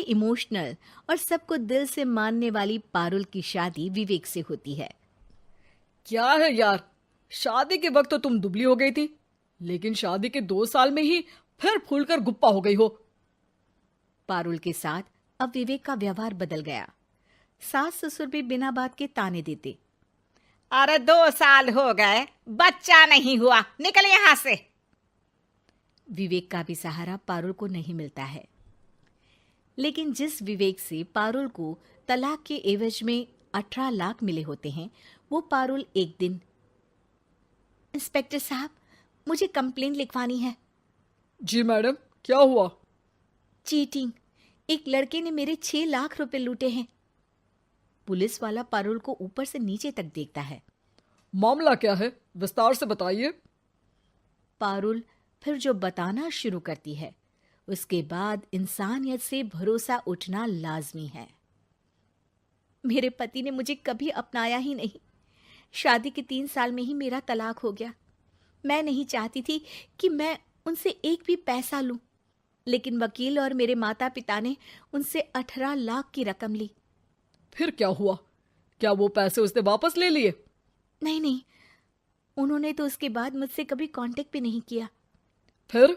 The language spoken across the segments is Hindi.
इमोशनल और सबको दिल से मानने वाली पारुल की शादी विवेक से होती है। क्या है यार, शादी के वक्त तो तुम दुबली हो गई थी, लेकिन शादी के 2 साल में ही फिर फूलकर गुप्पा हो गई हो। पारुल के साथ अब विवेक का व्यवहार बदल गया। सास ससुर भी बिना बात के ताने देते। अरे 2 साल हो गए, बच्चा नहीं हुआ, निकल यहां से। विवेक का भी सहारा पारुल को नहीं मिलता है। लेकिन जिस विवेक से पारुल को तलाक के एवज में 18 लाख मिले होते हैं, वो पारुल एक दिन, इंस्पेक्टर साहब, मुझे कंप्लेंट लिखवानी है। जी मैडम, क्या हुआ? चीटिंग, एक लड़के ने मेरे 6 लाख रुपए लूटे हैं। पुलिस वाला पारुल को ऊपर से नीचे तक देखता है। मामला क्या है, विस्तार से बताइए। पारुल फिर जो बताना शुरू करती है, उसके बाद इंसानियत से भरोसा उठना लाजमी है। मेरे पति ने मुझे कभी अपनाया ही नहीं। शादी के 3 साल में ही मेरा तलाक हो गया। मैं नहीं चाहती थी कि मैं उनसे एक भी पैसा लूं, लेकिन वकील और मेरे माता पिता ने उनसे 18 लाख की रकम ली। फिर क्या हुआ? क्या वो पैसे उसने वापस ले लिए? नहीं, उन्होंने तो उसके बाद मुझसे कभी कांटेक्ट भी नहीं किया। फिर?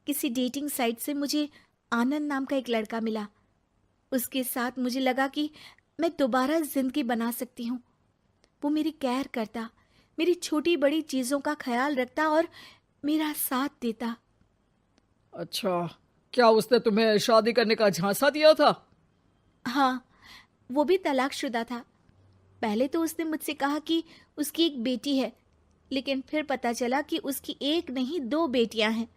किसी डेटिंग साइट से मुझे आनंद नाम का एक लड़का मिला। उसके साथ मुझे लगा कि मैं दोबारा जिंदगी बना सकती हूँ। वो मेरी केयर करता, मेरी छोटी बड़ी चीजों का ख्याल रखता और मेरा साथ देता। अच्छा, क्या उसने तुम्हें शादी करने का झांसा दिया था? हाँ, वो भी तलाकशुदा था। पहले तो उसने मुझसे कहा कि उसकी एक बेटी है, लेकिन फिर पता चला कि उसकी एक नहीं 2 बेटियां हैं।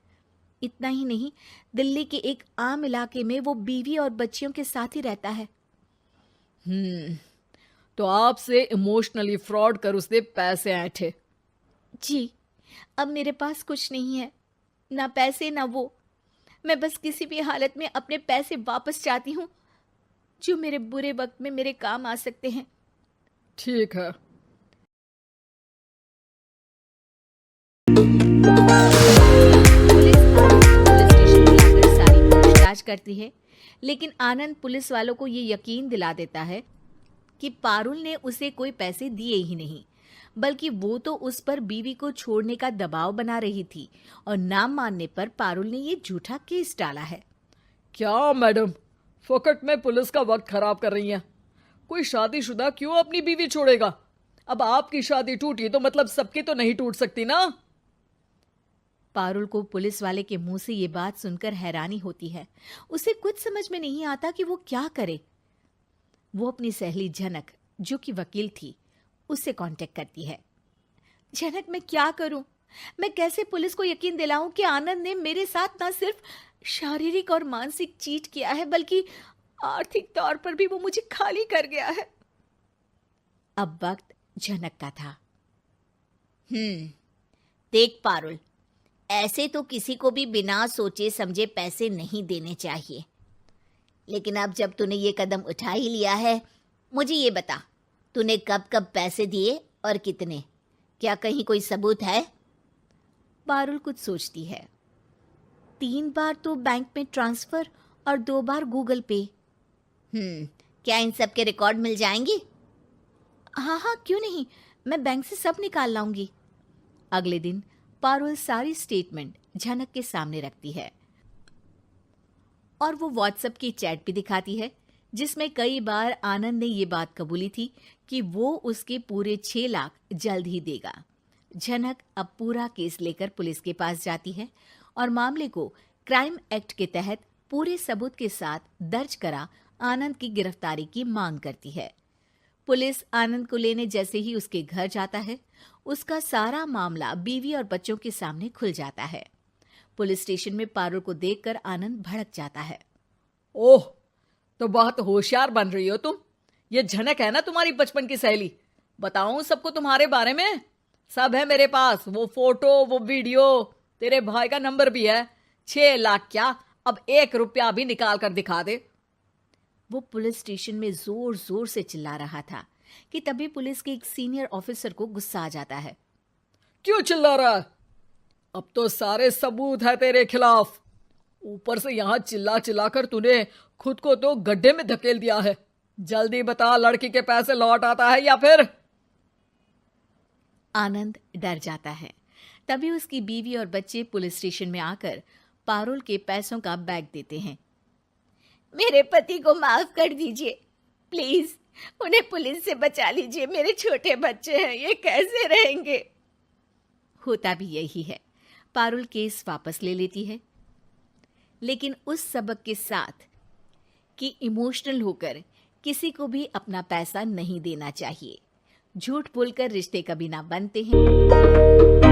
इतना ही नहीं, दिल्ली के एक आम इलाके में वो बीवी और बच्चियों के साथ ही रहता है। तो आपसे इमोशनली फ्रॉड कर उसने पैसे ऐंठे? जी, अब मेरे पास कुछ नहीं है, ना पैसे ना वो। मैं बस किसी भी हालत में अपने पैसे वापस चाहती हूँ, जो मेरे बुरे वक्त में मेरे काम आ सकते हैं। ठीक है। पुलिस आनंद पुलिस स्टेशन बुलाकर सारी पूछताछ करती है, लेकिन आनंद पुलिस वालों को ये यकीन दिला देता है कि पारुल ने उसे कोई पैसे दिए ही नहीं, बल्कि वो तो उस पर बीवी को छोड़ने का दबाव बना रही थी और ना मानने पर पारुल ने ये झूठा केस डाला है। क्या मैडम, फोकट में पुलिस का वक्त खराब कर रही हैं? कोई शादीशुदा क्यों अपनी बीवी छोड़ेगा? अब आपकी शादी टूटी तो मतलब सबकी तो नहीं टूट सकती ना? पारुल को पुलिस वाले के मुंह से ये बात सुनकर हैरानी होती है। उसे कुछ समझ में नहीं आता कि वो क्या करे। वो अपनी सहेली झनक, जो कि वकील थी, उससे कांटेक्ट करती है। झनक, मैं क्या करूं? मैं कैसे पुलिस को यकीन दिलाऊं कि आनंद ने मेरे साथ न सिर्फ शारीरिक और मानसिक चीट किया है, बल्कि आर्थिक तौर पर भी वो मुझे खाली कर गया है। अब वक्त झनक का था। देख पारुल, ऐसे तो किसी को भी बिना सोचे समझे पैसे नहीं देने चाहिए, लेकिन अब जब तूने ये कदम उठा ही लिया है, मुझे ये बता, तूने कब कब पैसे दिए और कितने? क्या कहीं कोई सबूत है? पारुल कुछ सोचती है। 3 बार तो बैंक में ट्रांसफर और 2 बार गूगल पे। क्या इन सब के रिकॉर्ड मिल जाएंगे? हाँ, क्यों नहीं, मैं बैंक से सब निकाल लाऊंगी। अगले दिन पारुल सारी स्टेटमेंट झनक के सामने रखती है और वो व्हाट्सएप की चैट भी दिखाती है, जिसमें कई बार आनंद ने ये बात कबूली थी कि वो उसके पूरे 6 लाख जल्द ही देगा। झनक अब पूरा केस लेकर पुलिस के पास जाती है और मामले को क्राइम एक्ट के तहत पूरे सबूत के साथ दर्ज करा आनंद की गिरफ्तारी की मांग करती है। पुलिस आनंद को लेने जैसे ही उसके घर जाता है, उसका सारा मामला बीवी और बच्चों के सामने खुल जाता है। पुलिस स्टेशन में पारुल को देखकर आनंद भड़क जाता है। ओह, तो बहुत होशियार बन रही हो तुम। ये झनक है ना तुम्हारी बचपन की सहेली? बताऊं सबको तुम्हारे बारे में? सब है मेरे पास, वो फोटो, वो वीडियो, तेरे भाई का नंबर भी है। 6 लाख क्या, अब 1 रुपया भी निकाल कर दिखा दे। वो पुलिस स्टेशन में जोर जोर से चिल्ला रहा था कि तभी पुलिस के एक सीनियर ऑफिसर को गुस्सा आ जाता है। क्यों चिल्ला रहा है? अब तो सारे सबूत है तेरे खिलाफ। ऊपर से यहाँ चिल्ला चिल्ला कर तूने खुद को तो गड्ढे में धकेल दिया है। जल्दी बता, लड़की के पैसे लौट आता है या फिर? आनंद डर जाता है। तभी उसकी बीवी और बच्चे पुलिस स्टेशन में आकर पारुल के पैसों का बैग देते हैं। मेरे पति को माफ कर दीजिए, प्लीज उन्हें पुलिस से बचा लीजिए। मेरे छोटे बच्चे हैं, ये कैसे रहेंगे? होता भी यही है। पारुल केस वापस ले लेती है, लेकिन उस सबक के साथ कि इमोशनल होकर किसी को भी अपना पैसा नहीं देना चाहिए। झूठ बोलकर रिश्ते कभी ना बनते हैं।